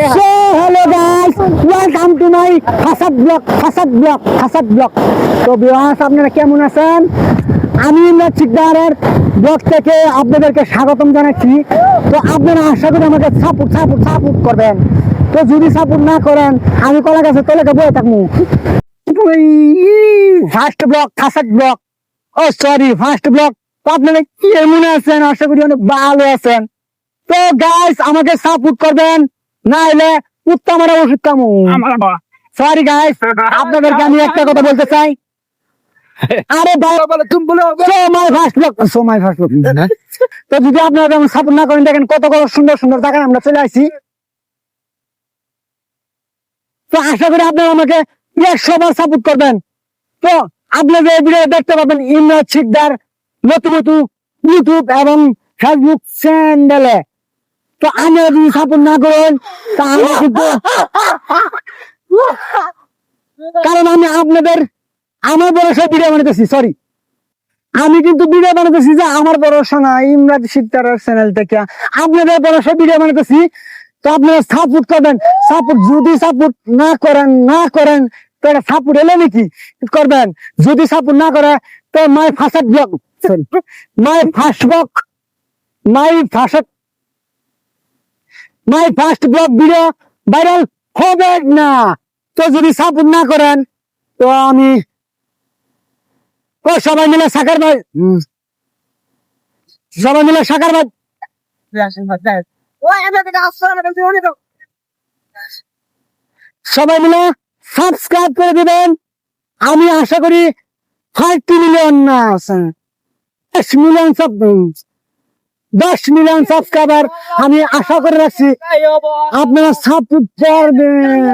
So hello guys, welcome to my Fasad Vlog. তো viewers আপনারা কেমন আছেন? আমি ইমরান শিকদারের ব্লগ থেকে আপনাদেরকে স্বাগতম জানাচ্ছি। তো আপনারা আশা করি আমাকে সাপোর্ট করবেন। তো যদি সাপোর্ট না করেন আমি কলা গাছে তলে বয়ে থাকবো। ফার্স্ট ব্লগ ফাসাদ ব্লগ, ও সরি ফার্স্ট ব্লগ। তো আপনারা কেমন আছেন? আশা করি অনেক ভালো আছেন। তো গাইস আমাকে সাপোর্ট করবেন, না হলে কুত্তা মারা ওষুধ কামু। সরি গাইস, আপনাদেরকে আমি একটা কথা বলতে চাই। আরে সময় ফার্স্ট ব্লগ। তো যদি আপনারা সাপোর্ট না করেন, দেখেন কত কত সুন্দর সুন্দর জায়গায় আমরা চলে আসি। তো আশা করি আপনারা আমাকে 100 বার সাপোর্ট করবেন। তো আপনাদের এই ভিডিও দেখতে পাবেন ইমরান শিকদার নতুন ইউটিউব এবং ফেসবুক চ্যানেলে। তো আমি যদি সাপোর্ট না করেন তাহলে কিন্তু, কারণ আমি আপনাদের আমার ভরসা ভিডিও বানাতেছি, সরি আমি কিন্তু ভিডিও বানাতেছি যে আমার ভরসা না, ইমরান শিকদারের চ্যানেল থেকে আপনাদের ভরসা ভিডিও বানাতেছি। তো আপনারা সাপোর্ট করবেন। সাপোর্ট যদি সাপোর্ট না করেন তো এটা সাপোর্ট এলে নাকি করবেন। যদি সাপোর্ট না করে তো মাই ফাসাদ blog, sorry my first blog video viral হবে না। তো যদি সাপোর্ট না করেন তো আমি সবাই মিলে সাকার ভাই সবাই মিলে সাবস্ক্রাইব করে দিবেন। আমি আশা করি 5 মিলিয়ন না 10 মিলিয়ন সাবস্ক্রাইবার আমি আশা করে রাখছি। আপনারা সাপোর্ট করবেন।